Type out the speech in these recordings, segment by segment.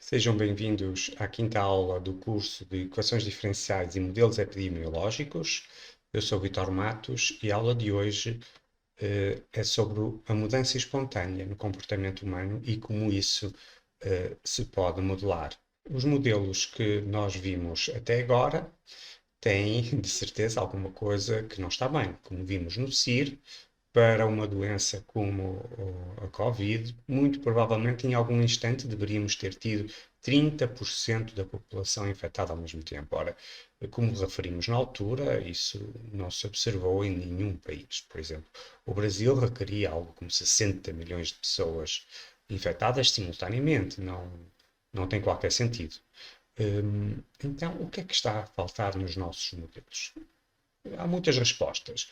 Sejam bem-vindos à quinta aula do curso de Equações Diferenciais e Modelos Epidemiológicos. Eu sou Vitor Matos e a aula de hoje é sobre a mudança espontânea no comportamento humano e como isso se pode modelar. Os modelos que nós vimos até agora têm, de certeza, alguma coisa que não está bem. Como vimos no CIR, para uma doença como a Covid, muito provavelmente em algum instante deveríamos ter tido 30% da população infectada ao mesmo tempo. Ora, como referimos na altura, isso não se observou em nenhum país. Por exemplo, o Brasil requeria algo como 60 milhões de pessoas infectadas simultaneamente. Não tem qualquer sentido. Então, o que é que está a faltar nos nossos modelos? Há muitas respostas.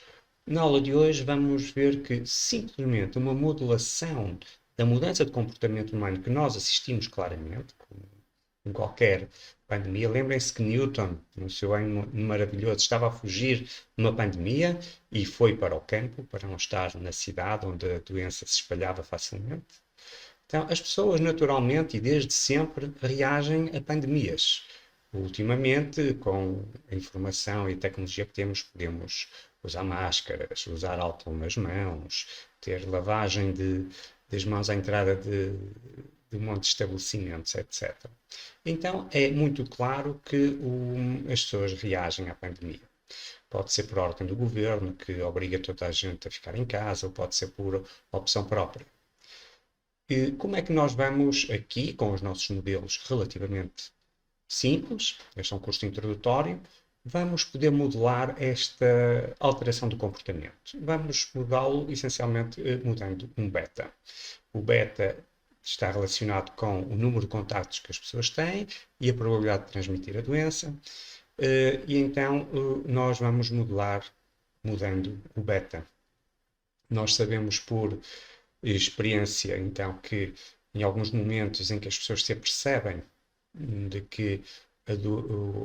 Na aula de hoje vamos ver que simplesmente uma modulação da mudança de comportamento humano que nós assistimos claramente, em qualquer pandemia. Lembrem-se que Newton, no seu ano maravilhoso, estava a fugir de uma pandemia e foi para o campo, para não estar na cidade onde a doença se espalhava facilmente. Então, as pessoas naturalmente e desde sempre reagem a pandemias. Ultimamente, com a informação e a tecnologia que temos, podemos usar máscaras, usar álcool nas mãos, ter lavagem das mãos à entrada de um monte de estabelecimentos, etc. Então, é muito claro que as pessoas reagem à pandemia. Pode ser por ordem do governo, que obriga toda a gente a ficar em casa, ou pode ser por opção própria. E como é que nós vamos aqui, com os nossos modelos relativamente simples, este é um curso introdutório, vamos poder modelar esta alteração do comportamento. Vamos mudá-lo essencialmente mudando um beta. O beta está relacionado com o número de contactos que as pessoas têm e a probabilidade de transmitir a doença. E então nós vamos modelar mudando o beta. Nós sabemos por experiência, então, que em alguns momentos em que as pessoas se apercebem de que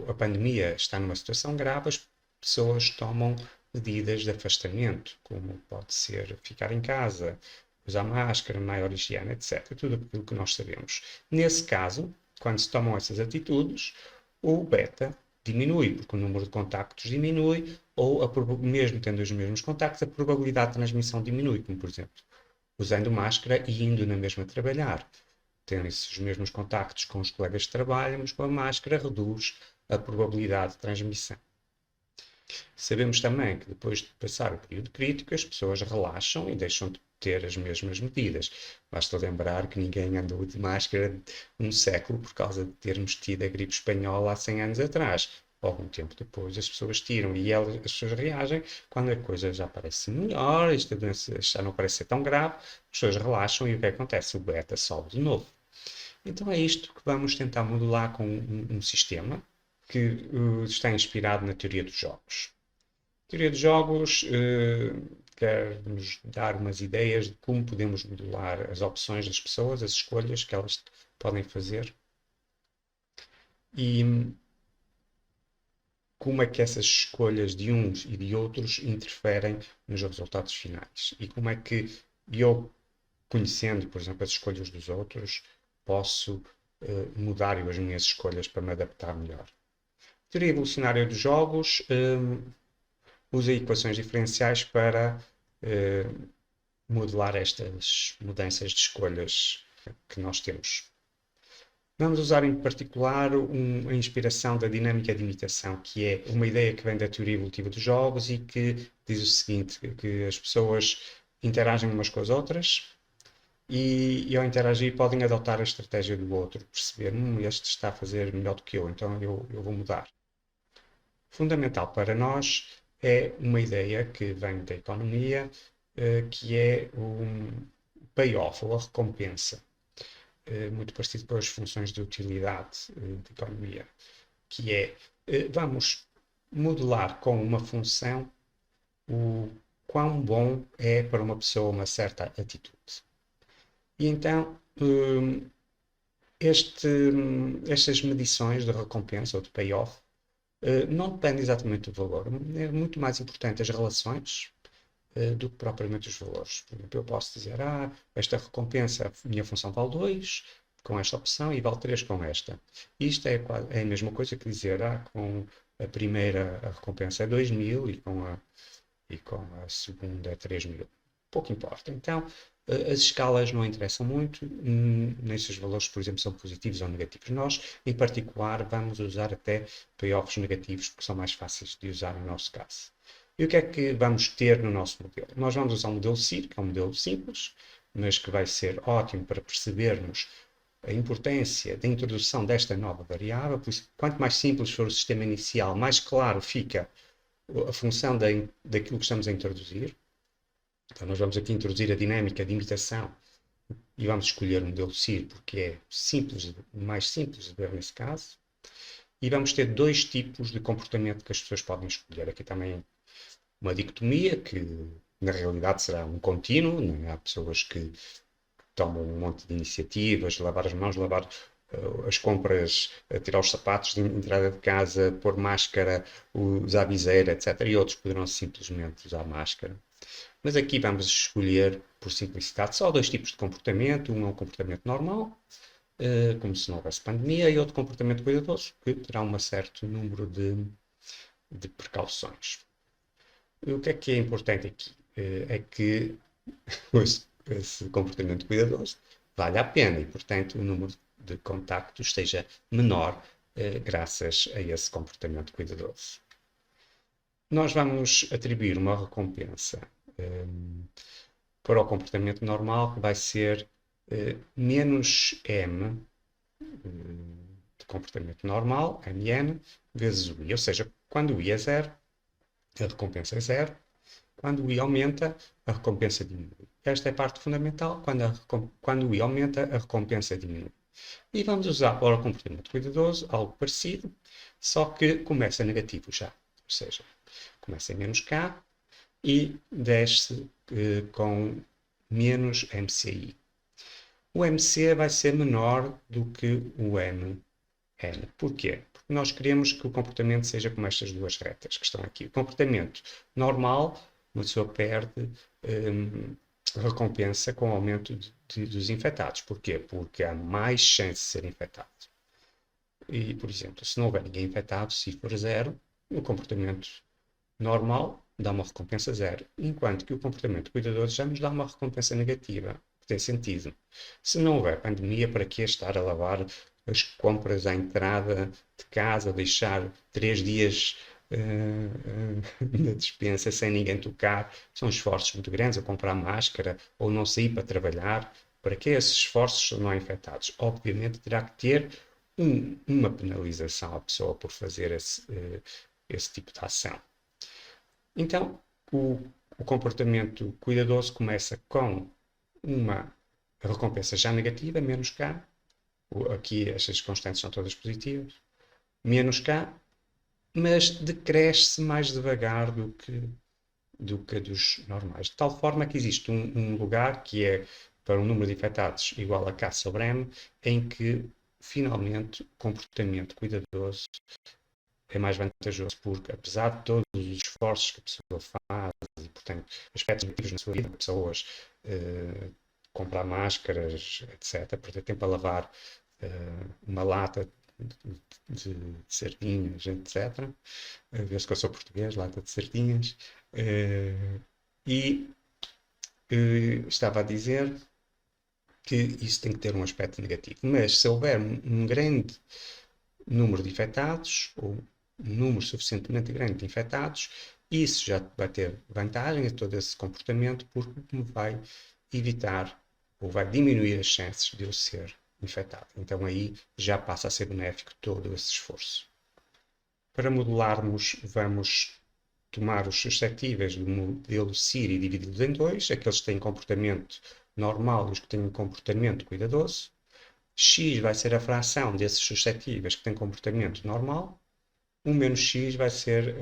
a pandemia está numa situação grave, as pessoas tomam medidas de afastamento, como pode ser ficar em casa, usar máscara, maior higiene, etc. Tudo aquilo que nós sabemos. Nesse caso, quando se tomam essas atitudes, o beta diminui, porque o número de contactos diminui, ou mesmo tendo os mesmos contactos, a probabilidade de transmissão diminui, como por exemplo, usando máscara e indo na mesma trabalhar. Tendo esses mesmos contactos com os colegas de trabalho, mas com a máscara reduz a probabilidade de transmissão. Sabemos também que depois de passar o período crítico, as pessoas relaxam e deixam de ter as mesmas medidas. Basta lembrar que ninguém andou de máscara um século por causa de termos tido a gripe espanhola há 100 anos atrás. Algum tempo depois as pessoas tiram e as pessoas reagem quando a coisa já parece melhor, esta doença já não parece ser tão grave, as pessoas relaxam e o que acontece? O beta sobe de novo. Então é isto que vamos tentar modular com um sistema que está inspirado na teoria dos jogos. A teoria dos jogos quer nos dar umas ideias de como podemos modular as opções das pessoas, as escolhas que elas podem fazer e como é que essas escolhas de uns e de outros interferem nos resultados finais e como é que eu, conhecendo, por exemplo, as escolhas dos outros, posso mudar eu as minhas escolhas para me adaptar melhor. A teoria evolucionária dos jogos usa equações diferenciais para modelar estas mudanças de escolhas que nós temos. Vamos usar em particular a inspiração da dinâmica de imitação, que é uma ideia que vem da teoria evolutiva dos jogos e que diz o seguinte, que as pessoas interagem umas com as outras e ao interagir podem adotar a estratégia do outro, perceber, este está a fazer melhor do que eu, então eu vou mudar. Fundamental para nós é uma ideia que vem da economia, que é o payoff, ou a recompensa, muito parecido com as funções de utilidade de economia, que é, vamos modelar com uma função o quão bom é para uma pessoa uma certa atitude. E então, estas medições de recompensa ou de payoff não dependem exatamente do valor. É muito mais importante as relações do que propriamente os valores. Por exemplo, eu posso dizer, esta recompensa, a minha função vale 2, com esta opção e vale 3 com esta. Isto é a mesma coisa que dizer, com a primeira a recompensa é 2.000 e com a segunda é 3.000. Pouco importa. Então, as escalas não interessam muito, nem se os valores, por exemplo, são positivos ou negativos. Nós, em particular, vamos usar até payoffs negativos, porque são mais fáceis de usar no nosso caso. E o que é que vamos ter no nosso modelo? Nós vamos usar um modelo CIR, que é um modelo simples, mas que vai ser ótimo para percebermos a importância da introdução desta nova variável. Por isso, quanto mais simples for o sistema inicial, mais claro fica a função daquilo que estamos a introduzir. Então, nós vamos aqui introduzir a dinâmica de imitação e vamos escolher o modelo CIR porque é simples, mais simples de ver nesse caso. E vamos ter 2 tipos de comportamento que as pessoas podem escolher. Aqui também uma dicotomia, que na realidade será um contínuo. Não é? Há pessoas que tomam um monte de iniciativas, lavar as mãos, lavar as compras, tirar os sapatos de entrada de casa, pôr máscara, usar viseira, etc. E outros poderão simplesmente usar máscara. Mas aqui vamos escolher, por simplicidade, só 2 tipos de comportamento. Um é um comportamento normal, como se não houvesse pandemia, e outro comportamento cuidadoso, que terá um certo número de precauções. O que é importante aqui? É que esse comportamento cuidadoso vale a pena e, portanto, o número de contactos seja menor graças a esse comportamento cuidadoso. Nós vamos atribuir uma recompensa para o comportamento normal, que vai ser menos M de comportamento normal, MN, vezes o I. Ou seja, quando o I é 0, a recompensa é 0. Quando o I aumenta, a recompensa diminui. Esta é a parte fundamental. Quando o I aumenta, a recompensa diminui. E vamos usar para o comportamento cuidadoso algo parecido, só que começa negativo já. Ou seja, começa em menos K e desce com menos MCI. O MC vai ser menor do que o MN. Porquê? Porque nós queremos que o comportamento seja como estas 2 retas que estão aqui. O comportamento normal, uma pessoa perde recompensa com o aumento dos infectados. Porquê? Porque há mais chance de ser infectado. E, por exemplo, se não houver ninguém infectado, se for 0, o comportamento normal dá uma recompensa 0, enquanto que o comportamento cuidadoso já nos dá uma recompensa negativa, que tem sentido. Se não houver pandemia, para que estar a lavar as compras à entrada de casa, deixar 3 dias na despensa sem ninguém tocar? São esforços muito grandes, ou comprar máscara, ou não sair para trabalhar. Para que esses esforços não infectados? Obviamente terá que ter uma penalização à pessoa por fazer esse tipo de ação. Então, o comportamento cuidadoso começa com uma recompensa já negativa, menos K. Aqui estas constantes são todas positivas. Menos K, mas decresce mais devagar do que a dos normais. De tal forma que existe um lugar que é para um número de infectados igual a K sobre M, em que finalmente o comportamento cuidadoso é mais vantajoso, porque apesar de todos os esforços que a pessoa faz e, portanto, aspectos negativos na sua vida, pessoas comprar máscaras, etc., perder tempo a lavar uma lata de sardinhas, etc., a ver se eu sou português, lata de sardinhas, e estava a dizer que isso tem que ter um aspecto negativo. Mas se houver um grande número de infectados, ou um número suficientemente grande de infectados, isso já vai ter vantagem a todo esse comportamento, porque vai evitar ou vai diminuir as chances de eu ser infectado. Então aí já passa a ser benéfico todo esse esforço. Para modelarmos, vamos tomar os suscetíveis do modelo CIR e dividi-los em 2, aqueles que têm comportamento normal e os que têm comportamento cuidadoso. X vai ser a fração desses suscetíveis que têm comportamento normal. 1 menos X vai ser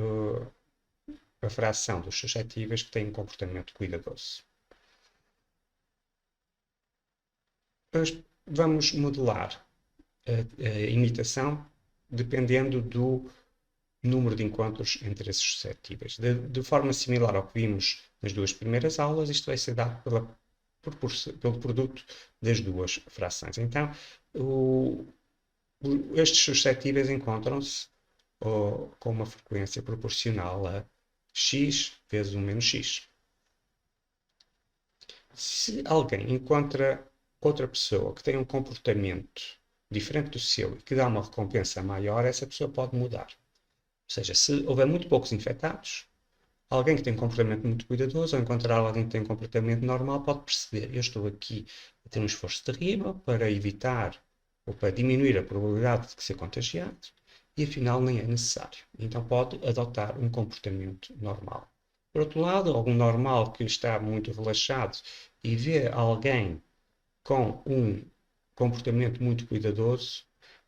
a fração dos suscetíveis que têm comportamento cuidadoso. Vamos modelar a imitação dependendo do número de encontros entre esses suscetíveis. De forma similar ao que vimos nas 2 primeiras aulas, isto vai ser dado pela pelo produto das duas frações. Então, o, estes suscetíveis encontram-se com uma frequência proporcional a x vezes 1 menos x. Se alguém encontra outra pessoa que tem um comportamento diferente do seu e que dá uma recompensa maior, essa pessoa pode mudar. Ou seja, se houver muito poucos infectados, alguém que tem um comportamento muito cuidadoso ou encontrar alguém que tem um comportamento normal pode perceber: eu estou aqui a ter um esforço terrível para evitar ou para diminuir a probabilidade de ser contagiado e afinal nem é necessário. Então pode adotar um comportamento normal. Por outro lado, algum normal que está muito relaxado e vê alguém com um comportamento muito cuidadoso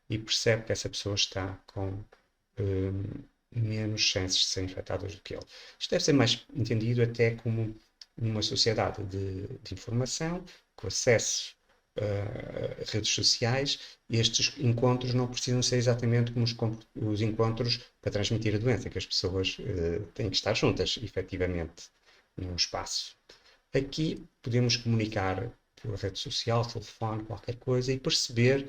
e percebe que essa pessoa está com menos chances de ser infectadas do que ele. Isto deve ser mais entendido até como numa sociedade de informação, com acesso a redes sociais, e estes encontros não precisam ser exatamente como os encontros para transmitir a doença, que as pessoas têm que estar juntas, efetivamente, num espaço. Aqui podemos comunicar por rede social, telefone, qualquer coisa, e perceber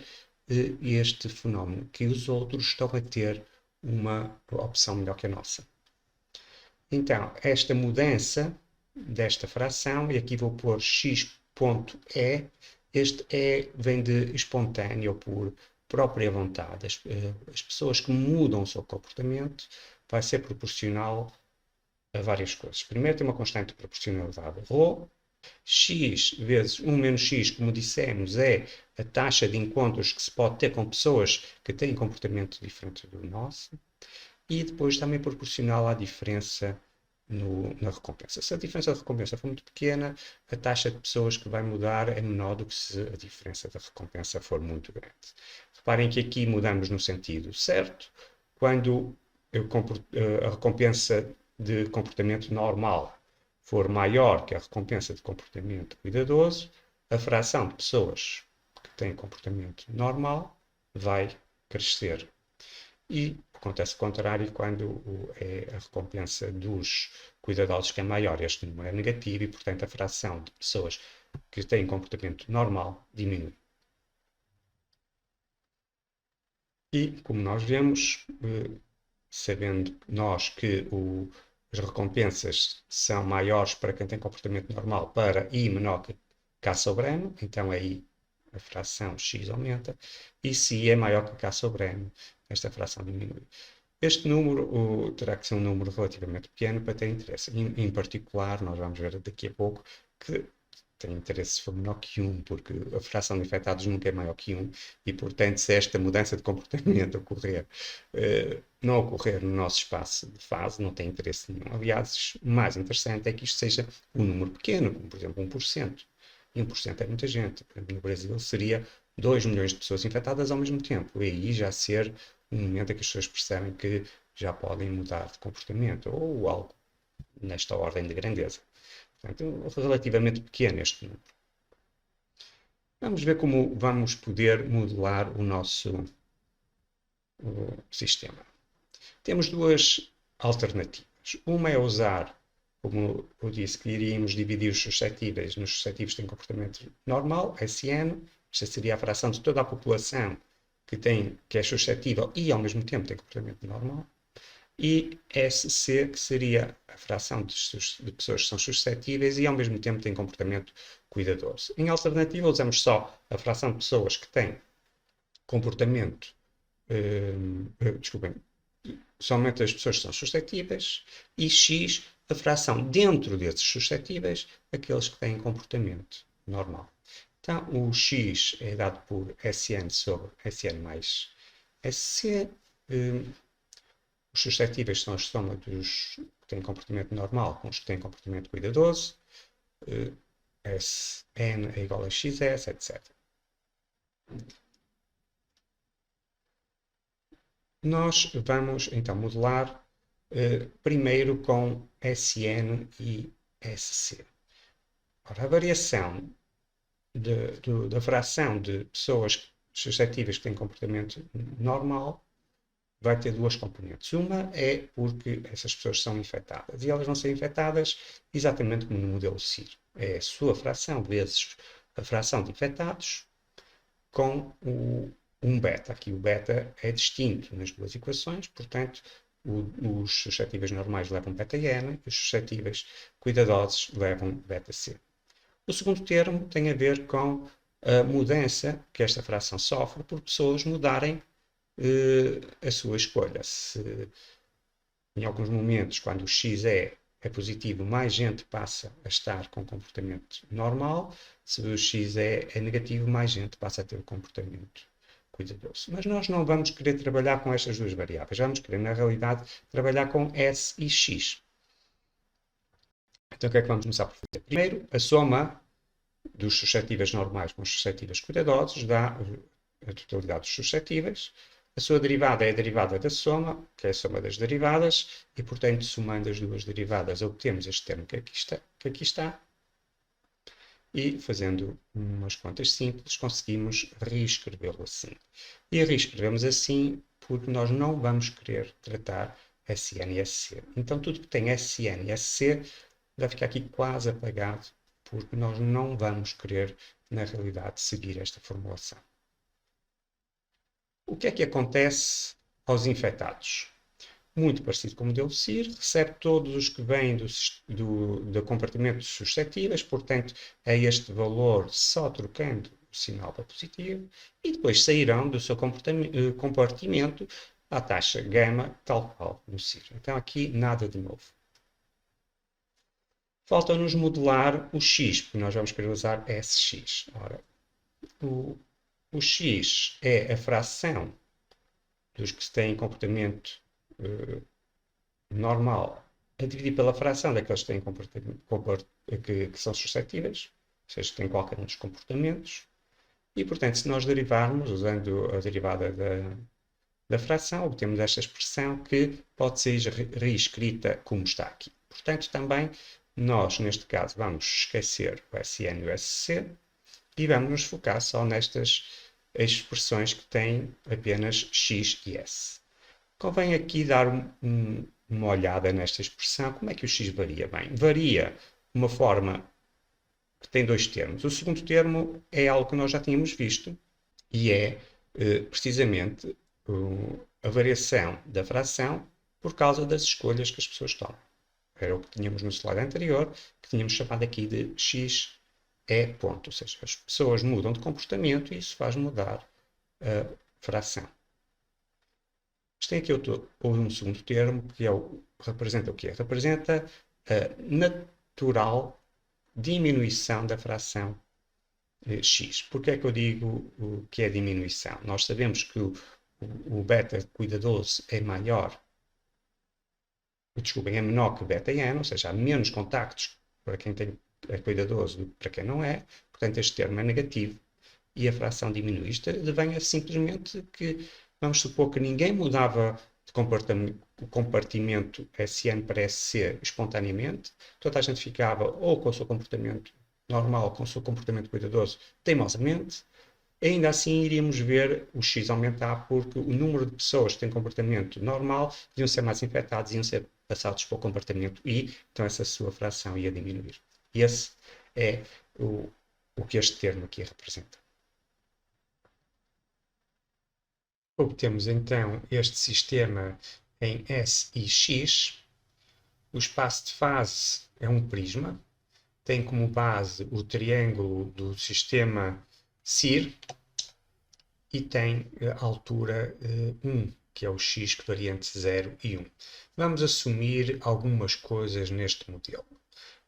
este fenómeno, que os outros estão a ter uma opção melhor que a nossa. Então, esta mudança desta fração, e aqui vou pôr x.e, este e vem de espontâneo, ou por própria vontade. As pessoas que mudam o seu comportamento vai ser proporcional a várias coisas. Primeiro tem uma constante de proporcionalidade, ρ. X vezes 1 menos x, como dissemos, é a taxa de encontros que se pode ter com pessoas que têm comportamento diferente do nosso. E depois também proporcional à diferença na recompensa. Se a diferença de recompensa for muito pequena, a taxa de pessoas que vai mudar é menor do que se a diferença da recompensa for muito grande. Reparem que aqui mudamos no sentido certo, quando a recompensa de comportamento normal for maior que a recompensa de comportamento cuidadoso, a fração de pessoas que têm comportamento normal vai crescer. E acontece o contrário quando é a recompensa dos cuidadosos que é maior. Este número é negativo e, portanto, a fração de pessoas que têm comportamento normal diminui. E, como nós vemos, sabendo nós que as recompensas são maiores para quem tem comportamento normal para I menor que K sobre M, então aí a fração X aumenta, e se I é maior que K sobre M, esta fração diminui. Este número terá que ser um número relativamente pequeno para ter interesse. Em particular, nós vamos ver daqui a pouco que tem interesse se for menor que 1, porque a fração de infectados nunca é maior que 1, e, portanto, se esta mudança de comportamento não ocorrer no nosso espaço de fase, não tem interesse nenhum. Aliás, o mais interessante é que isto seja um número pequeno, como, por exemplo, 1%. E 1% é muita gente. Por exemplo, no Brasil seria 2 milhões de pessoas infectadas ao mesmo tempo. E aí já ser um momento em que as pessoas percebem que já podem mudar de comportamento, ou algo nesta ordem de grandeza. Portanto, relativamente pequeno este número. Vamos ver como vamos poder modelar o nosso sistema. Temos duas alternativas. Uma é usar, como eu disse, que iríamos dividir os suscetíveis nos suscetíveis que têm comportamento normal, SN. Esta seria a fração de toda a população que é suscetível e ao mesmo tempo tem comportamento normal. E SC, que seria a fração de pessoas que são suscetíveis e ao mesmo tempo têm comportamento cuidadoso. Em alternativa, usamos só a fração de pessoas que têm comportamento, desculpem, somente as pessoas que são suscetíveis, e X, a fração dentro desses suscetíveis, aqueles que têm comportamento normal. Então, o X é dado por SN sobre SN mais SC. Os suscetíveis são a soma dos que têm comportamento normal com os que têm comportamento cuidadoso. Sn é igual a xs, etc. Nós vamos então modelar primeiro com Sn e Sc. Ora, a variação da fração de pessoas suscetíveis que têm comportamento normal vai ter duas componentes. Uma é porque essas pessoas são infectadas e elas vão ser infectadas exatamente como no modelo CIR. é a sua fração vezes a fração de infectados com um beta. Aqui o beta é distinto nas duas equações, portanto, os suscetíveis normais levam beta-N e os suscetíveis cuidadosos levam beta-C. O segundo termo tem a ver com a mudança que esta fração sofre por pessoas mudarem a sua escolha. Se em alguns momentos, quando o x é positivo, mais gente passa a estar com comportamento normal. Se o x é negativo, mais gente passa a ter o comportamento cuidadoso. Mas nós não vamos querer trabalhar com estas duas variáveis. Vamos querer, na realidade, trabalhar com S e X. Então, o que é que vamos começar por fazer? Primeiro, a soma dos suscetíveis normais com os suscetíveis cuidadosos dá a totalidade dos suscetíveis. A sua derivada é a derivada da soma, que é a soma das derivadas, e, portanto, somando as duas derivadas, obtemos este termo que aqui está. E, fazendo umas contas simples, conseguimos reescrevê-lo assim. E reescrevemos assim porque nós não vamos querer tratar SN e SC. Então, tudo que tem SN e SC vai ficar aqui quase apagado, porque nós não vamos querer, na realidade, seguir esta formulação. O que é que acontece aos infectados? Muito parecido com o modelo CIR, recebe todos os que vêm do compartimento dos suscetíveis, portanto, é este valor só trocando o sinal para positivo, e depois sairão do seu compartimento à taxa gama, tal qual no CIR. Então, aqui nada de novo. Falta-nos modelar o x, porque nós vamos querer usar SX. Ora, o x é a fração dos que têm comportamento normal a dividir pela fração daqueles que têm que são suscetíveis, ou seja, que têm qualquer um dos comportamentos. E, portanto, se nós derivarmos, usando a derivada da fração, obtemos esta expressão que pode ser reescrita como está aqui. Portanto, também nós, neste caso, vamos esquecer o SN e o SC e vamos nos focar só nestas expressões que têm apenas X e S. Convém aqui dar uma olhada nesta expressão. Como é que o X varia? Bem, varia de uma forma que tem dois termos. O segundo termo é algo que nós já tínhamos visto e é precisamente a variação da fração por causa das escolhas que as pessoas tomam. Era o que tínhamos no slide anterior, que tínhamos chamado aqui de x é ponto. Ou seja, as pessoas mudam de comportamento e isso faz mudar a fração. Mas tem aqui um segundo termo, que representa o quê? Representa a natural diminuição da fração x. Porquê é que eu digo que é diminuição? Nós sabemos que o beta cuidadoso é maior, desculpem, é menor que beta-N, ou seja, há menos contactos para quem é cuidadoso do que para quem não é, portanto este termo é negativo e a fração diminui. Isto vem simplesmente que, vamos supor que ninguém mudava de compartimento SN para SC espontaneamente, toda a gente ficava ou com o seu comportamento normal, com o seu comportamento cuidadoso, teimosamente, ainda assim iríamos ver o X aumentar porque o número de pessoas que têm comportamento normal iam ser mais infectados, iam ser passados para o comportamento I, então essa sua fração ia diminuir. Esse é o que este termo aqui representa. Obtemos então este sistema em S e X. O espaço de fase é um prisma, tem como base o triângulo do sistema CIR e tem a altura 1, que é o x que varia entre 0 e 1. Vamos assumir algumas coisas neste modelo.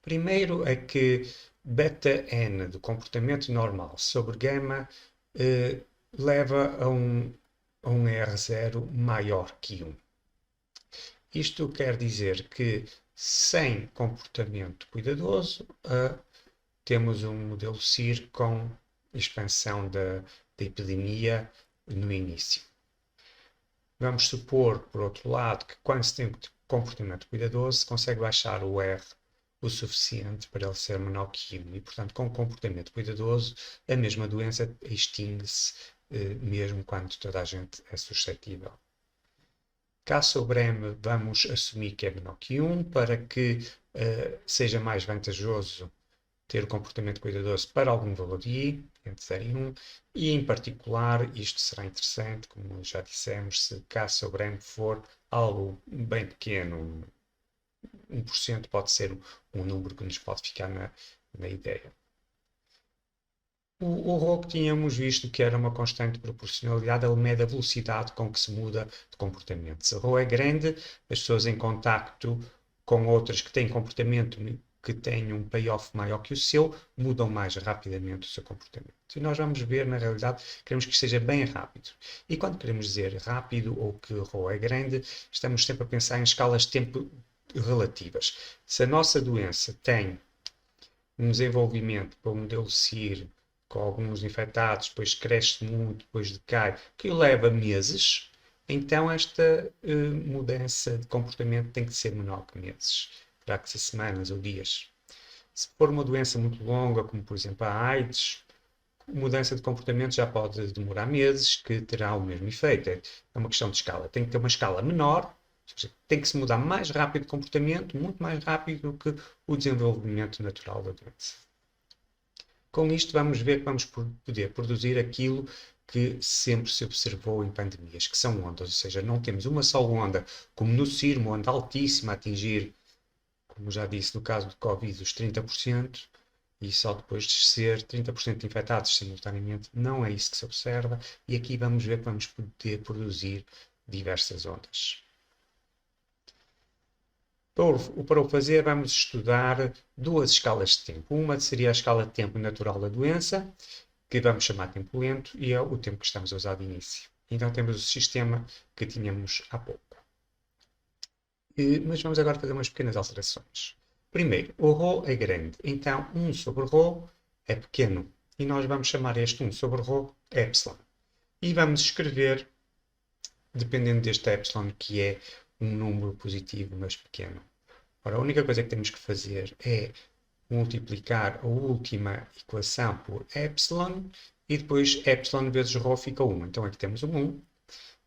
Primeiro é que beta-n do comportamento normal sobre gama leva a um R0 maior que 1. Isto quer dizer que sem comportamento cuidadoso temos um modelo CIR com expansão da epidemia no início. Vamos supor, por outro lado, que quando se tem comportamento cuidadoso, se consegue baixar o R o suficiente para ele ser menor que 1. E, portanto, com comportamento cuidadoso, a mesma doença extingue-se mesmo quando toda a gente é suscetível. Cá sobre M, vamos assumir que é menor que 1 para que seja mais vantajoso ter o comportamento cuidadoso para algum valor de I, entre 0 e 1, e em particular, isto será interessante, como já dissemos, se K sobre M for algo bem pequeno, 1% pode ser um número que nos pode ficar na ideia. O rho que tínhamos visto que era uma constante de proporcionalidade, ele mede a velocidade com que se muda de comportamento. Se o rho é grande, as pessoas em contacto com outras que têm comportamento que têm um payoff maior que o seu, mudam mais rapidamente o seu comportamento. E nós vamos ver, na realidade, queremos que seja bem rápido. E quando queremos dizer rápido ou que o rho é grande, estamos sempre a pensar em escalas de tempo relativas. Se a nossa doença tem um desenvolvimento para o modelo CIR com alguns infectados, depois cresce muito, depois decai, que leva meses, então esta mudança de comportamento tem que ser menor que meses. Terá que ser semanas ou dias. Se for uma doença muito longa, como por exemplo a AIDS, a mudança de comportamento já pode demorar meses, que terá o mesmo efeito. É uma questão de escala. Tem que ter uma escala menor, ou seja, tem que se mudar mais rápido o comportamento, muito mais rápido do que o desenvolvimento natural da doença. Com isto vamos ver que vamos poder produzir aquilo que sempre se observou em pandemias, que são ondas, ou seja, não temos uma só onda, como no CIR, uma onda altíssima a atingir, como já disse no caso do Covid, os 30%, e só depois descer 30% de infectados simultaneamente. Não é isso que se observa, e aqui vamos ver que vamos poder produzir diversas ondas. Para o fazer, vamos estudar duas escalas de tempo. Uma seria a escala de tempo natural da doença, que vamos chamar tempo lento, e é o tempo que estamos a usar de início. Então temos o sistema que tínhamos há pouco. Mas vamos agora fazer umas pequenas alterações. Primeiro, o ρ é grande, então 1 sobre ρ é pequeno. E nós vamos chamar este 1 sobre ρ epsilon. E vamos escrever, dependendo deste epsilon, que é um número positivo, mas pequeno. Ora, a única coisa que temos que fazer é multiplicar a última equação por epsilon e depois epsilon vezes ρ fica 1. Então aqui temos um 1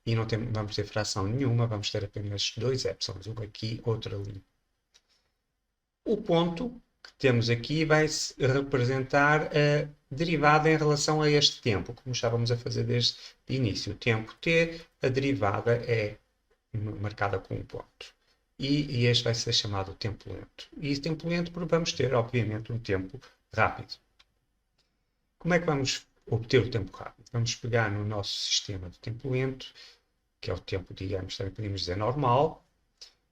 e não vamos ter fração nenhuma, vamos ter apenas dois epsilons, um aqui, outro ali. O ponto que temos aqui vai representar a derivada em relação a este tempo, como estávamos a fazer desde o início. O tempo t, a derivada é marcada com um ponto. E este vai ser chamado tempo lento. E tempo lento vamos ter, obviamente, um tempo rápido. Como é que vamos obter o tempo rápido? Vamos pegar no nosso sistema de tempo lento, que é o tempo, digamos, também podemos dizer normal,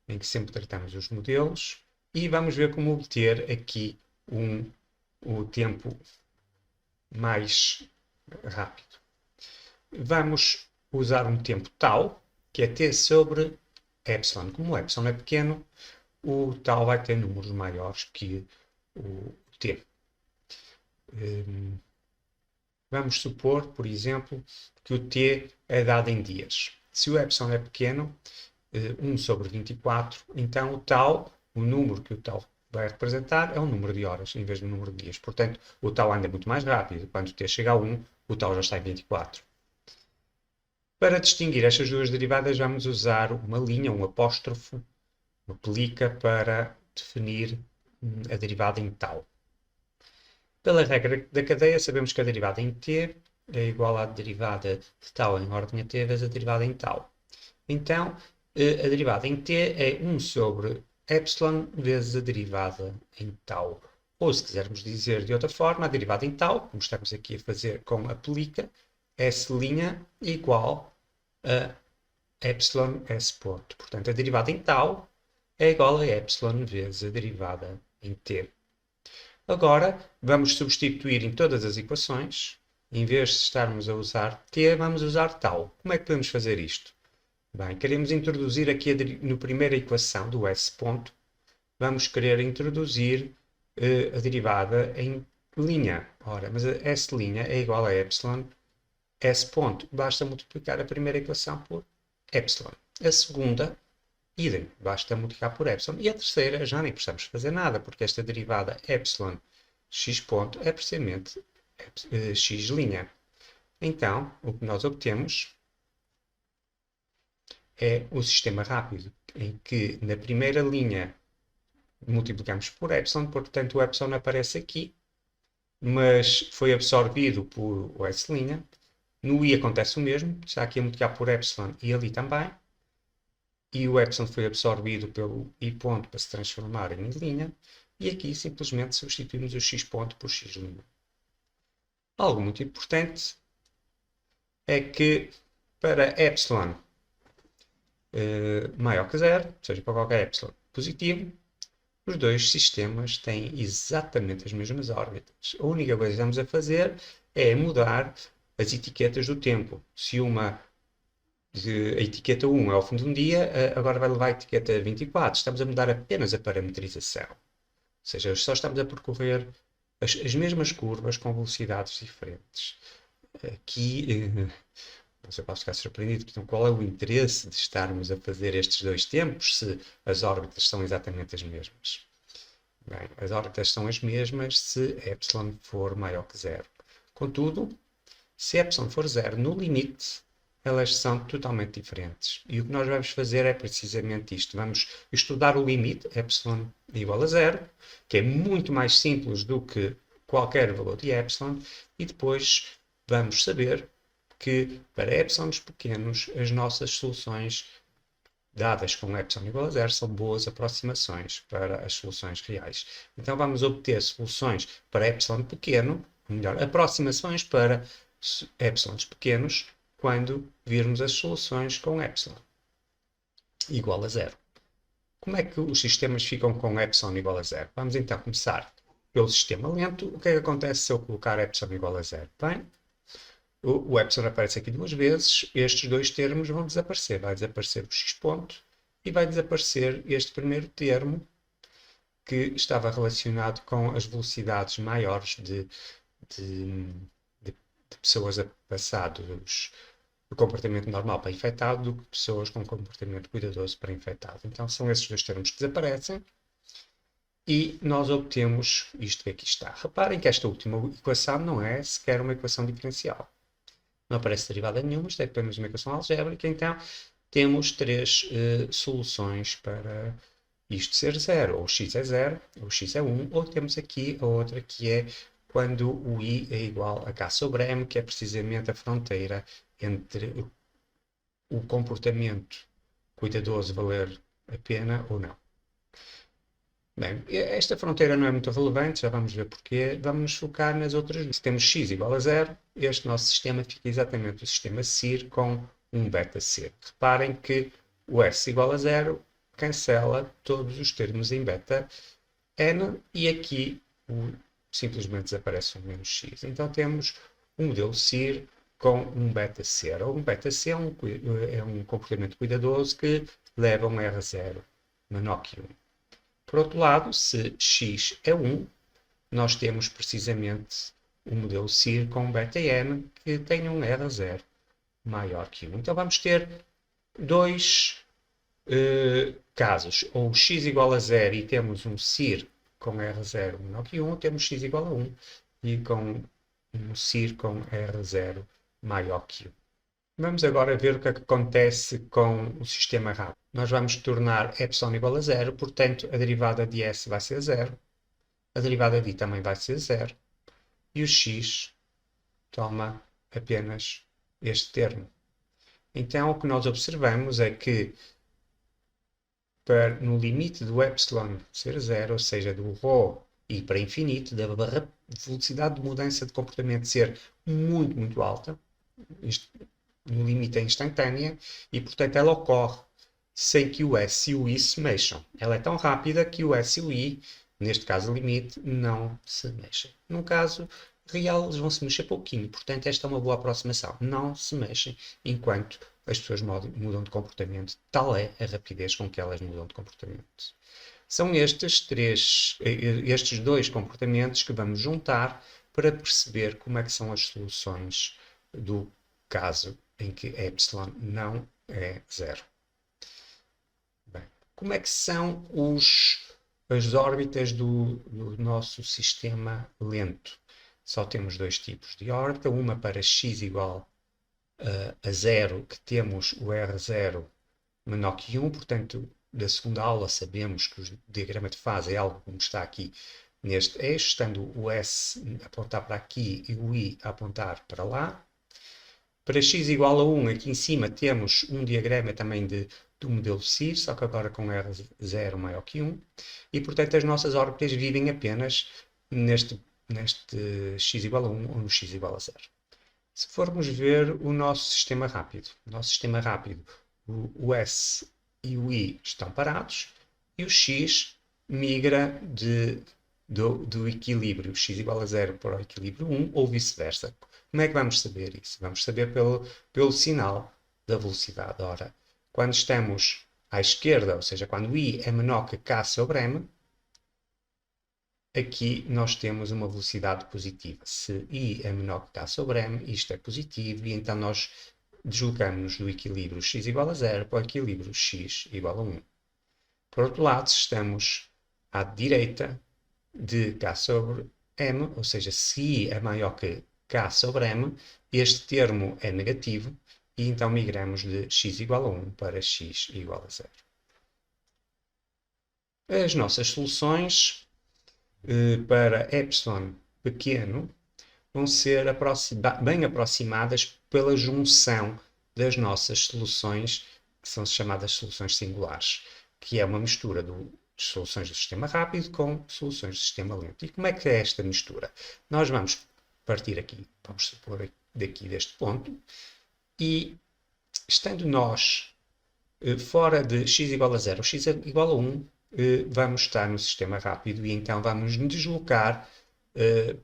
em que sempre tratamos os modelos, e vamos ver como obter aqui o tempo mais rápido. Vamos usar um tempo tau, que é t sobre epsilon. Como o epsilon é pequeno, o tau vai ter números maiores que o t. Vamos supor, por exemplo, que o t é dado em dias. Se o epsilon é pequeno, 1 sobre 24, então o tau, o número que o tau vai representar é o número de horas em vez do número de dias. Portanto, o tau anda muito mais rápido. Quando o t chega a 1, o tau já está em 24. Para distinguir estas duas derivadas, vamos usar uma linha, um apóstrofo, uma plica, para definir a derivada em tau. Pela regra da cadeia, sabemos que a derivada em t é igual à derivada de tau em ordem a t vezes a derivada em tau. Então, a derivada em t é 1 sobre epsilon vezes a derivada em tau. Ou, se quisermos dizer de outra forma, a derivada em tau, como estamos aqui a fazer com a plica, S' igual a epsilon S ponto. Portanto, a derivada em tau é igual a epsilon vezes a derivada em t. Agora, vamos substituir em todas as equações. Em vez de estarmos a usar t, vamos usar tau. Como é que podemos fazer isto? Bem, queremos introduzir aqui na primeira equação do S ponto, vamos querer introduzir a derivada em linha. Ora, mas a S' é igual a epsilon S ponto. Basta multiplicar a primeira equação por epsilon. A segunda, idem, basta multiplicar por epsilon. E a terceira, já nem precisamos fazer nada, porque esta derivada epsilon x ponto é precisamente x'. Então, o que nós obtemos é o sistema rápido, em que na primeira linha multiplicamos por epsilon, portanto o epsilon aparece aqui, mas foi absorvido por o S'. No I acontece o mesmo, está aqui a multiplicar por epsilon e ali também, e o epsilon foi absorvido pelo I ponto para se transformar em I', e aqui simplesmente substituímos o X ponto por X'. Algo muito importante é que para epsilon maior que zero, ou seja, para qualquer epsilon positivo, os dois sistemas têm exatamente as mesmas órbitas. A única coisa que estamos a fazer é mudar as etiquetas do tempo. Se a etiqueta 1 é ao fim de um dia, agora vai levar a etiqueta 24. Estamos a mudar apenas a parametrização. Ou seja, só estamos a percorrer as mesmas curvas com velocidades diferentes. Aqui, você pode ficar surpreendido. Então, qual é o interesse de estarmos a fazer estes dois tempos se as órbitas são exatamente as mesmas? Bem, as órbitas são as mesmas se epsilon for maior que zero. Contudo, se epsilon for zero, no limite, elas são totalmente diferentes. E o que nós vamos fazer é precisamente isto. Vamos estudar o limite, epsilon igual a zero, que é muito mais simples do que qualquer valor de epsilon, e depois vamos saber que para epsilons pequenos as nossas soluções dadas com epsilon igual a zero são boas aproximações para as soluções reais. Então vamos obter soluções para epsilon pequeno, ou melhor, aproximações para epsilons pequenos quando virmos as soluções com epsilon igual a zero. Como é que os sistemas ficam com epsilon igual a zero? Vamos então começar pelo sistema lento. O que é que acontece se eu colocar epsilon igual a zero? Bem, o epsilon aparece aqui duas vezes, estes dois termos vão desaparecer. Vai desaparecer o x ponto e vai desaparecer este primeiro termo que estava relacionado com as velocidades maiores de pessoas a passar do comportamento normal para infectado do que pessoas com comportamento cuidadoso para infectado. Então são esses dois termos que desaparecem e nós obtemos isto que aqui está. Reparem que esta última equação não é sequer uma equação diferencial. Não aparece derivada nenhuma, isto é apenas uma equação algébrica, então temos três soluções para isto ser zero. Ou x é zero, ou x é 1, ou temos aqui a outra que é quando o i é igual a k sobre m, que é precisamente a fronteira entre o comportamento cuidadoso valer a pena ou não. Bem, esta fronteira não é muito relevante, já vamos ver porquê. Vamos nos focar nas outras. Se temos x igual a zero, este nosso sistema fica exatamente o sistema CIR com um beta C. Reparem que o S igual a zero cancela todos os termos em beta N e aqui simplesmente desaparece um menos x. Então temos um modelo CIR com um beta C. Um beta C é um comportamento cuidadoso que leva um R0 menor que 1. Por outro lado, se x é 1, nós temos precisamente o modelo CIR com beta n que tem um R0 maior que 1. Então vamos ter dois casos. Ou x igual a 0 e temos um CIR com R0 menor que 1, ou temos x igual a 1 e com um CIR com R0 maior que 1. Vamos agora ver o que é que acontece com o sistema rápido. Nós vamos tornar epsilon igual a zero, portanto, a derivada de S vai ser zero, a derivada de I também vai ser zero, e o X toma apenas este termo. Então, o que nós observamos é que no limite do epsilon ser zero, ou seja, do ρ ir para infinito, da velocidade de mudança de comportamento ser muito, muito alta, no limite é instantânea, e portanto ela ocorre sem que o S e o I se mexam. Ela é tão rápida que o S e o I, neste caso limite, não se mexem. No caso real, eles vão se mexer pouquinho, portanto esta é uma boa aproximação. Não se mexem enquanto as pessoas mudam de comportamento. Tal é a rapidez com que elas mudam de comportamento. São estes dois comportamentos que vamos juntar para perceber como é que são as soluções do caso em que epsilon não é zero. Bem, como é que são as órbitas do nosso sistema lento? Só temos dois tipos de órbita, uma para x igual a zero, que temos o R0 menor que 1, portanto da segunda aula sabemos que o diagrama de fase é algo como está aqui neste eixo, estando o S a apontar para aqui e o I a apontar para lá. Para x igual a 1, aqui em cima temos um diagrama também do modelo CIR, só que agora com R0 maior que 1. E, portanto, as nossas órbitas vivem apenas neste x igual a 1 ou no x igual a 0. Se formos ver o nosso sistema rápido, o S e o I estão parados e o x migra do equilíbrio x igual a 0 para o equilíbrio 1 ou vice-versa. Como é que vamos saber isso? Vamos saber pelo sinal da velocidade. Ora, quando estamos à esquerda, ou seja, quando I é menor que K sobre M, aqui nós temos uma velocidade positiva. Se I é menor que K sobre M, isto é positivo, e então nós deslocamos do equilíbrio x igual a 0 para o equilíbrio x igual a 1. Por outro lado, se estamos à direita de K sobre M, ou seja, se I é maior que K sobre M, este termo é negativo, e então migramos de x igual a 1 para x igual a 0. As nossas soluções para epsilon pequeno vão ser bem aproximadas pela junção das nossas soluções, que são chamadas soluções singulares, que é uma mistura de soluções do sistema rápido com soluções do sistema lento. E como é que é esta mistura? Nós vamos partir aqui, vamos supor daqui deste ponto, e estando nós fora de x igual a 0 ou x igual a 1, vamos estar no sistema rápido e então vamos nos deslocar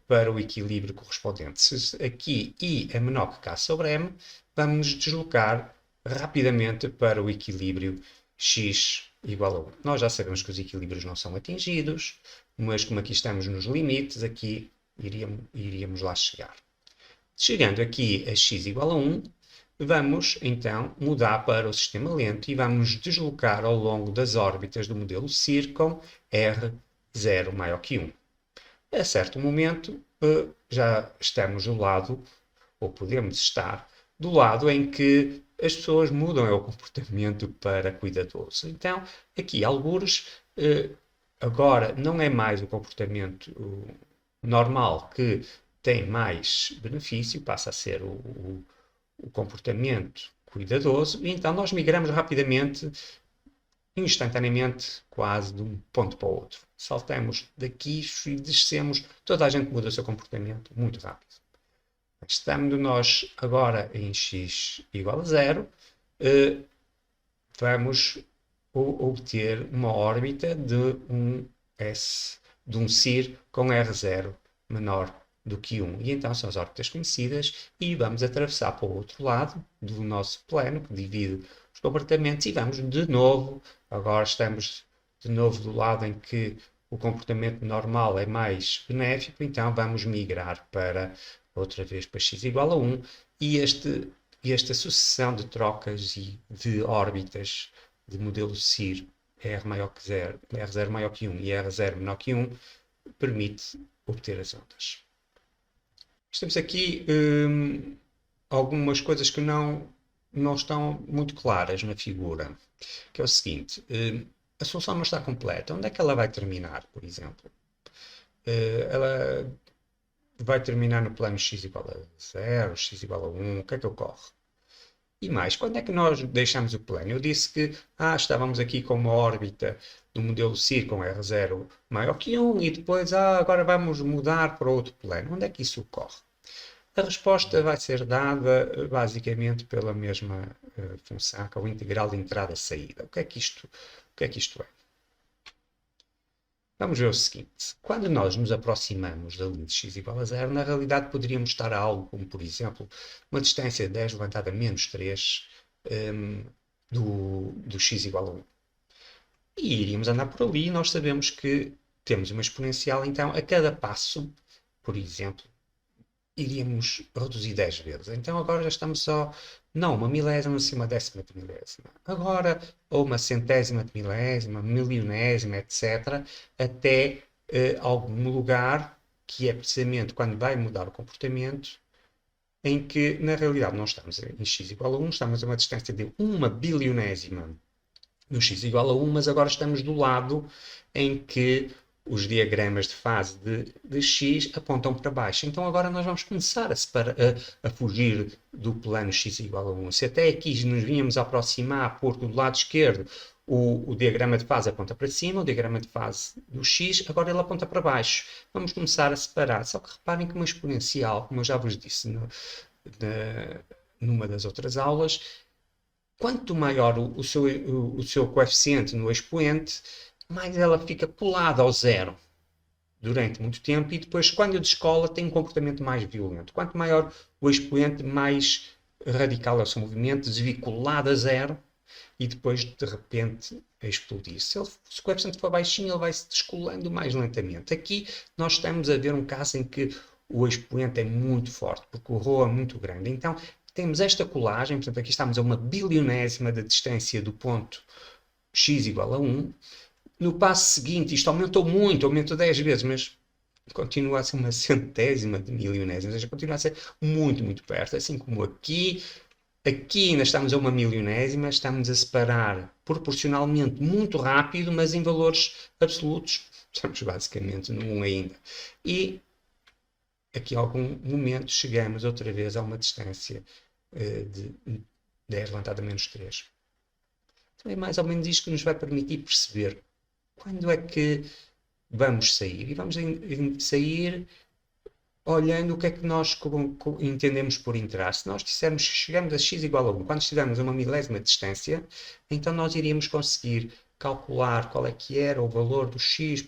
para o equilíbrio correspondente. Se aqui I é menor que K sobre M, vamos nos deslocar rapidamente para o equilíbrio x igual a 1. Nós já sabemos que os equilíbrios não são atingidos, mas como aqui estamos nos limites, aqui iríamos lá chegar. Chegando aqui a x igual a 1, vamos então mudar para o sistema lento e vamos deslocar ao longo das órbitas do modelo CIR com R0 maior que 1. A certo momento, já estamos do lado, ou podemos estar, do lado em que as pessoas mudam o comportamento para cuidadoso. Então, aqui, algures, agora não é mais o comportamento normal que tem mais benefício, passa a ser o comportamento cuidadoso, e então nós migramos rapidamente, instantaneamente, quase de um ponto para o outro. Saltamos daqui e descemos, toda a gente muda o seu comportamento muito rápido. Estando nós agora em x igual a 0, vamos obter uma órbita de um CIR com R0 menor do que 1. E então são as órbitas conhecidas e vamos atravessar para o outro lado do nosso plano, que divide os comportamentos, e vamos de novo, agora estamos de novo do lado em que o comportamento normal é mais benéfico, então vamos migrar para, outra vez, para x igual a 1, e esta sucessão de trocas e de órbitas de modelo CIR, R maior que 0, R0 maior que 1 e R0 menor que 1, permite obter as ondas. Temos aqui algumas coisas que não estão muito claras na figura, que é o seguinte: a solução não está completa. Onde é que ela vai terminar, por exemplo? Ela vai terminar no plano x igual a 0, x igual a 1, o que é que ocorre? E mais, quando é que nós deixamos o plano? Eu disse que estávamos aqui com uma órbita do modelo CIR com R0 maior que 1 e depois agora vamos mudar para outro plano. Onde é que isso ocorre? A resposta vai ser dada basicamente pela mesma função, que é o integral de entrada-saída. O que é que isto é? Vamos ver o seguinte: quando nós nos aproximamos da linha de x igual a 0, na realidade poderíamos estar a algo como, por exemplo, uma distância de 10 levantada a menos 3 do x igual a 1. E iríamos andar por ali e nós sabemos que temos uma exponencial, então a cada passo, por exemplo, iríamos reduzir 10 vezes. Então agora já estamos só, não uma milésima, mas uma décima de milésima. Agora, ou uma centésima de milésima, milionésima, etc. Até algum lugar que é precisamente quando vai mudar o comportamento, em que na realidade não estamos em x igual a 1, estamos a uma distância de uma bilionésima no x igual a 1, mas agora estamos do lado em que os diagramas de fase de x apontam para baixo. Então agora nós vamos começar a fugir do plano x igual a 1. Se até aqui nos vínhamos aproximar, porque do lado esquerdo o diagrama de fase aponta para cima, o diagrama de fase do x, agora ele aponta para baixo. Vamos começar a separar. Só que reparem que uma exponencial, como eu já vos disse numa das outras aulas, quanto maior o seu coeficiente no expoente, mais ela fica colada ao zero durante muito tempo e depois, quando descola, tem um comportamento mais violento. Quanto maior o expoente, mais radical é o seu movimento, desvinculado a zero e depois, de repente, a explodir. Se o coeficiente for baixinho, ele vai se descolando mais lentamente. Aqui nós estamos a ver um caso em que o expoente é muito forte, porque o ρ é muito grande. Então, temos esta colagem, portanto, aqui estamos a uma bilionésima da distância do ponto x igual a 1. No passo seguinte, isto aumentou muito, aumentou 10 vezes, mas continua a ser uma centésima de milionésima, ou seja, continua a ser muito, muito perto. Assim como aqui, aqui ainda estamos a uma milionésima, estamos a separar proporcionalmente muito rápido, mas em valores absolutos, estamos basicamente no 1 ainda. E aqui a algum momento chegamos outra vez a uma distância de 10 elevado a menos 3. Então é mais ou menos isto que nos vai permitir perceber quando é que vamos sair. E vamos sair olhando o que é que nós entendemos por entrar. Se nós dissermos que chegamos a x igual a 1, quando estivermos a uma milésima de distância, então nós iríamos conseguir calcular qual é que era o valor do x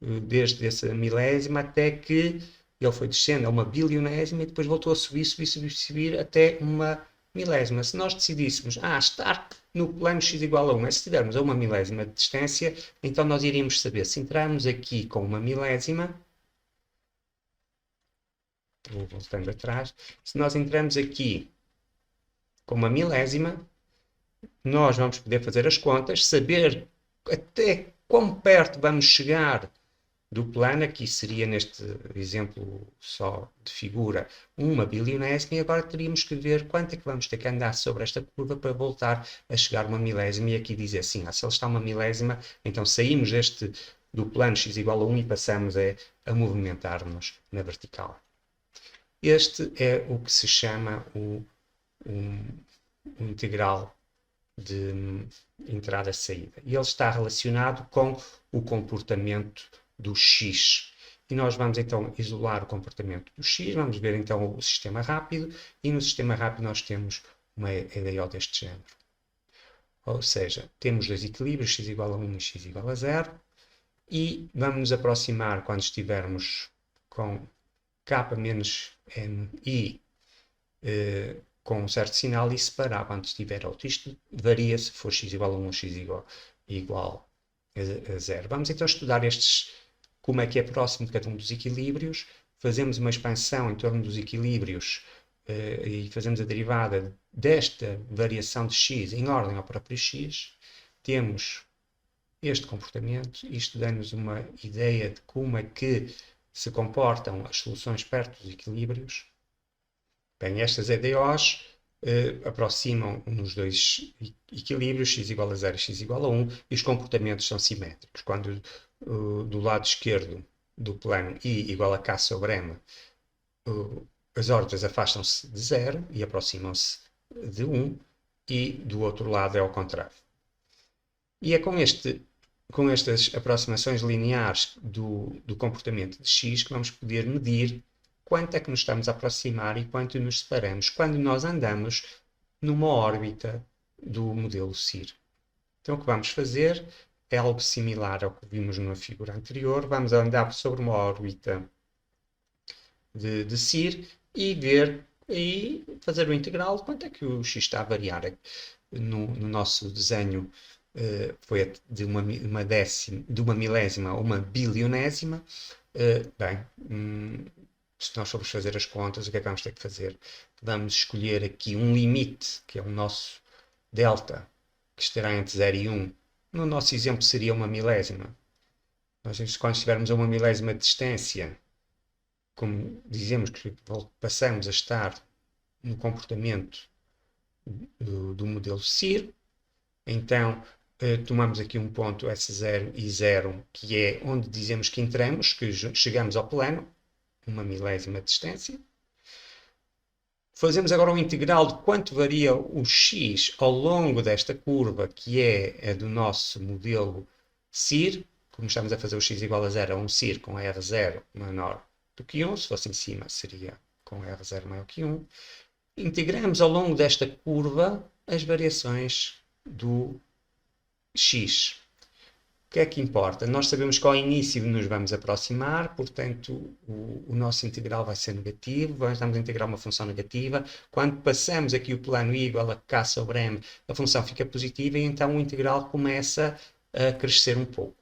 desde essa milésima até que ele foi descendo a uma bilionésima e depois voltou a subir, subir, subir, subir até uma milésima. Se nós decidíssemos estar no plano x igual a 1, se estivermos a uma milésima de distância, então nós iríamos saber se entrarmos aqui com uma milésima, voltando atrás, se nós entramos aqui com uma milésima, nós vamos poder fazer as contas, saber até quão perto vamos chegar do plano, aqui seria neste exemplo só de figura uma bilionésima, e agora teríamos que ver quanto é que vamos ter que andar sobre esta curva para voltar a chegar a uma milésima, e aqui dizer assim, se ele está a uma milésima, então saímos do plano x igual a 1 e passamos a movimentar-nos na vertical. Este é o que se chama o integral de entrada-saída. E ele está relacionado com o comportamento do x. E nós vamos então isolar o comportamento do x, vamos ver então o sistema rápido, e no sistema rápido nós temos uma EDO deste género. Ou seja, temos dois equilíbrios, x igual a 1 e x igual a 0, e vamos nos aproximar quando estivermos com k menos ni com um certo sinal e separar quando estiver outro. Isto varia se for x igual a 1 ou x igual a 0. Vamos então estudar como é que é próximo de cada um dos equilíbrios, fazemos uma expansão em torno dos equilíbrios e fazemos a derivada desta variação de x em ordem ao próprio x, temos este comportamento e isto dá-nos uma ideia de como é que se comportam as soluções perto dos equilíbrios. Bem, estas EDOs aproximam nos dois equilíbrios, x igual a 0 e x igual a 1, e os comportamentos são simétricos. Quando do lado esquerdo do plano I igual a K sobre M, as órbitas afastam-se de 0 e aproximam-se de 1, e do outro lado é ao contrário. E é com estas aproximações lineares do comportamento de x que vamos poder medir quanto é que nos estamos a aproximar e quanto nos separamos quando nós andamos numa órbita do modelo CIR. Então o que vamos fazer é algo similar ao que vimos na figura anterior. Vamos andar sobre uma órbita de CIR e fazer o integral de quanto é que o x está a variar. No nosso desenho foi de uma milésima a uma bilionésima. Se nós formos fazer as contas, o que é que vamos ter que fazer? Vamos escolher aqui um limite, que é o nosso delta, que estará entre 0 e 1. No nosso exemplo seria uma milésima. Nós, quando estivermos a uma milésima de distância, como dizemos que passamos a estar no comportamento do modelo CIR, Então, tomamos aqui um ponto S0 e 0, que é onde dizemos que entramos, que chegamos ao plano, uma milésima de distância. Fazemos agora um integral de quanto varia o x ao longo desta curva, que é a do nosso modelo CIR. Como estamos a fazer o x igual a 0, é um CIR com R0 menor do que 1. Se fosse em cima, seria com R0 maior que 1. Integramos ao longo desta curva as variações do x. O que é que importa? Nós sabemos que ao início nos vamos aproximar, portanto, o nosso integral vai ser negativo, vamos integrar uma função negativa. Quando passamos aqui o plano i igual a k sobre m, a função fica positiva e então o integral começa a crescer um pouco.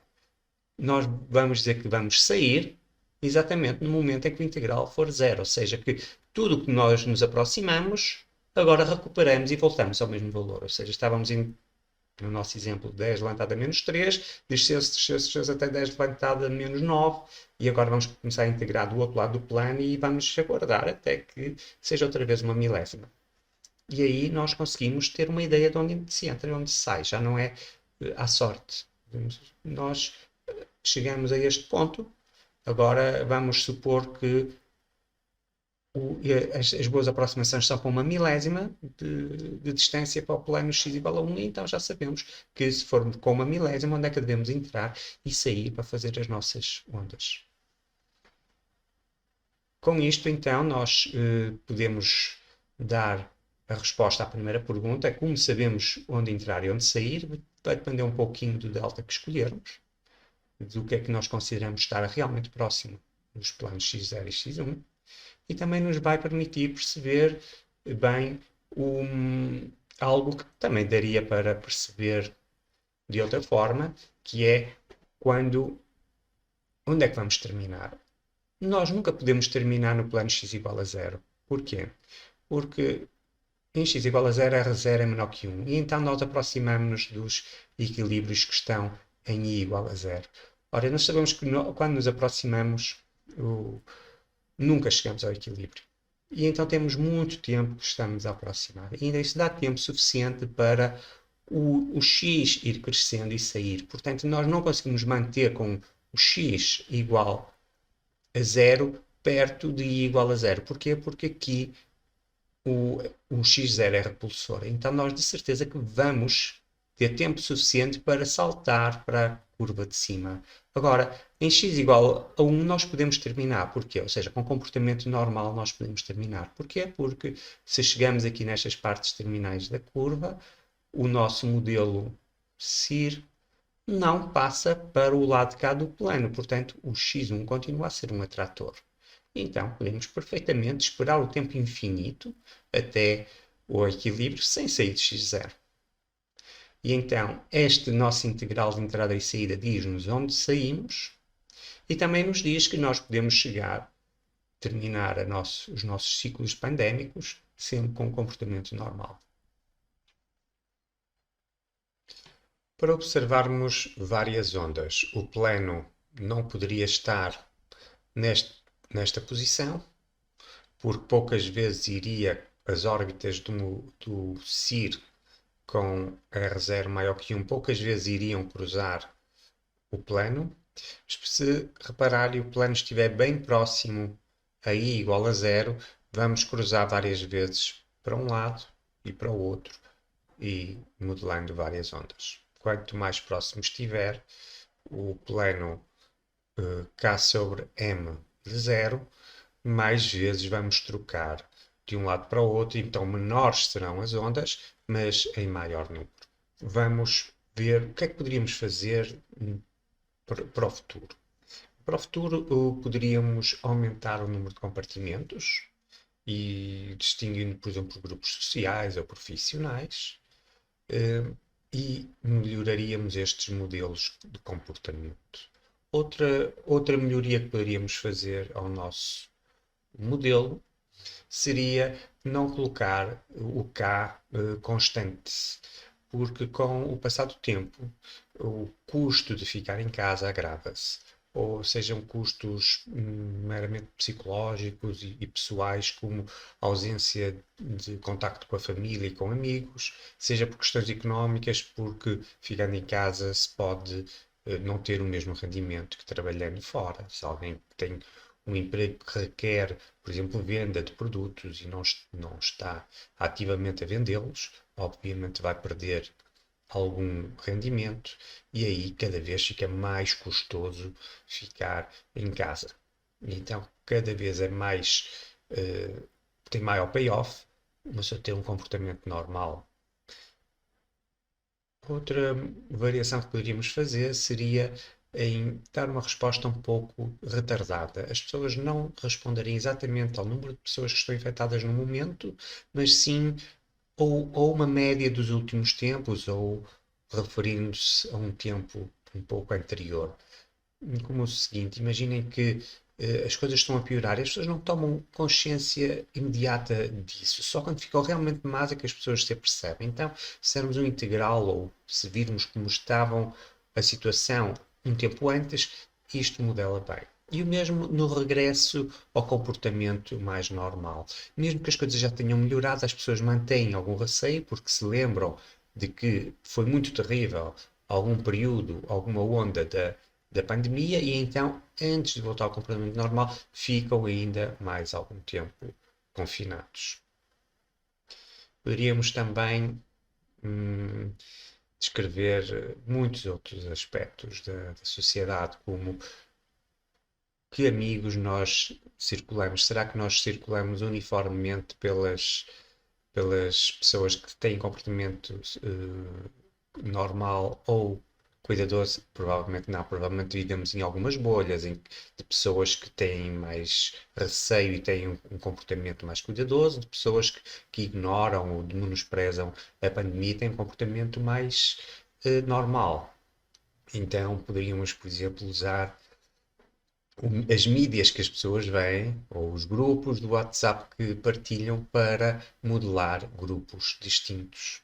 Nós vamos dizer que vamos sair exatamente no momento em que o integral for zero, ou seja, que tudo o que nós nos aproximamos, agora recuperamos e voltamos ao mesmo valor. Ou seja, estávamos no nosso exemplo, 10 levantado a menos 3, desceu-se até 10 levantado a menos 9, e agora vamos começar a integrar do outro lado do plano e vamos aguardar até que seja outra vez uma milésima. E aí nós conseguimos ter uma ideia de onde se entra e onde se sai, já não é à sorte. Nós chegamos a este ponto, agora vamos supor que as boas aproximações são para uma milésima de distância para o plano x igual a 1, e então já sabemos que se for com uma milésima, onde é que devemos entrar e sair para fazer as nossas ondas. Com isto, então, nós podemos dar a resposta à primeira pergunta. Como sabemos onde entrar e onde sair, vai depender um pouquinho do delta que escolhermos, do que é que nós consideramos estar realmente próximo dos planos x0 e x1. E também nos vai permitir perceber bem algo que também daria para perceber de outra forma, que é onde é que vamos terminar. Nós nunca podemos terminar no plano x igual a 0. Porquê? Porque em x igual a 0, R0 é menor que 1. E então nós aproximamos-nos dos equilíbrios que estão em i igual a 0. Ora, nós sabemos que quando nos aproximamos, nunca chegamos ao equilíbrio. E então temos muito tempo que estamos a aproximar. E ainda isso dá tempo suficiente para o x ir crescendo e sair. Portanto, nós não conseguimos manter com o x igual a 0 perto de i igual a 0. Porquê? Porque aqui o x0 é repulsor. Então nós de certeza que vamos ter tempo suficiente para saltar para a curva de cima. Agora, em x igual a 1 nós podemos terminar. Porquê? Ou seja, com comportamento normal nós podemos terminar. Porquê? Porque se chegamos aqui nestas partes terminais da curva, o nosso modelo CIR não passa para o lado de cá do plano. Portanto, o x1 continua a ser um atrator. Então, podemos perfeitamente esperar o tempo infinito até o equilíbrio sem sair de x0. E então, este nosso integral de entrada e saída diz-nos onde saímos e também nos diz que nós podemos terminar os nossos ciclos pandémicos sempre com comportamento normal. Para observarmos várias ondas, o plano não poderia estar nesta posição, porque poucas vezes iria as órbitas do CIR com R0 maior que 1, poucas vezes iriam cruzar o plano. Se reparar e o plano estiver bem próximo a i igual a 0, vamos cruzar várias vezes para um lado e para o outro e modelando várias ondas. Quanto mais próximo estiver o plano k sobre m de 0, mais vezes vamos trocar de um lado para o outro, então menores serão as ondas, mas em maior número. Vamos ver o que é que poderíamos fazer para o futuro. Para o futuro, poderíamos aumentar o número de compartimentos e distinguindo, por exemplo, grupos sociais ou profissionais, e melhoraríamos estes modelos de comportamento. Outra melhoria que poderíamos fazer ao nosso modelo seria não colocar o K constante, porque com o passar do tempo o custo de ficar em casa agrava-se. ou sejam custos meramente psicológicos e pessoais, como ausência de contacto com a família e com amigos, seja por questões económicas, porque ficando em casa se pode não ter o mesmo rendimento que trabalhando fora. Se alguém tem um emprego que requer, por exemplo, venda de produtos e não está ativamente a vendê-los, obviamente vai perder algum rendimento e aí cada vez fica mais custoso ficar em casa. Então, cada vez é mais, tem maior payoff, mas eu ter um comportamento normal. Outra variação que poderíamos fazer seria em dar uma resposta um pouco retardada. As pessoas não responderem exatamente ao número de pessoas que estão infectadas no momento, mas sim ou uma média dos últimos tempos, ou referindo-se a um tempo um pouco anterior. Como o seguinte, imaginem que as coisas estão a piorar e as pessoas não tomam consciência imediata disso. Só quando ficam realmente más é que as pessoas se apercebem. Então, se sermos um integral ou se virmos como estavam a situação um tempo antes, isto modela bem. E o mesmo no regresso ao comportamento mais normal. Mesmo que as coisas já tenham melhorado, as pessoas mantêm algum receio porque se lembram de que foi muito terrível algum período, alguma onda da pandemia e então, antes de voltar ao comportamento normal, ficam ainda mais algum tempo confinados. Poderíamos também descrever muitos outros aspectos da sociedade, como que amigos nós circulamos. Será que nós circulamos uniformemente pelas pessoas que têm comportamento normal ou cuidadoso? Provavelmente não. Provavelmente vivemos em algumas bolhas de pessoas que têm mais receio e têm um comportamento mais cuidadoso, de pessoas que ignoram ou menosprezam a pandemia e têm um comportamento mais normal. Então poderíamos, por exemplo, usar as mídias que as pessoas veem, ou os grupos do WhatsApp que partilham para modelar grupos distintos.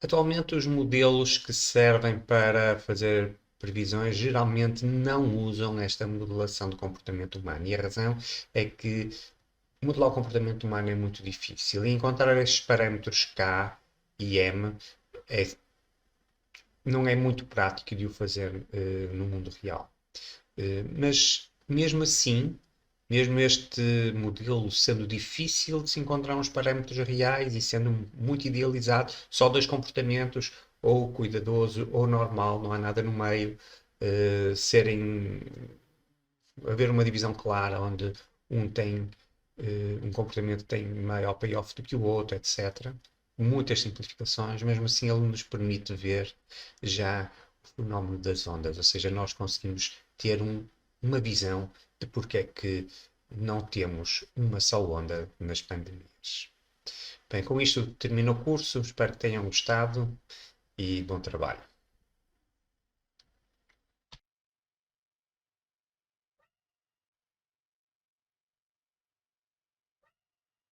Atualmente, os modelos que servem para fazer previsões geralmente não usam esta modelação do comportamento humano. E a razão é que modelar o comportamento humano é muito difícil. E encontrar estes parâmetros K e M é, não é muito prático de o fazer no mundo real. Mas mesmo assim, mesmo este modelo sendo difícil de se encontrar uns parâmetros reais e sendo muito idealizado, só dois comportamentos, ou cuidadoso ou normal, não há nada no meio, serem haver uma divisão clara onde um tem um comportamento tem maior payoff do que o outro, etc. Muitas simplificações, mesmo assim ele nos permite ver já o fenómeno das ondas, ou seja, nós conseguimos ter uma visão de porque é que não temos uma só onda nas pandemias. Bem, com isto termino o curso, espero que tenham gostado e bom trabalho.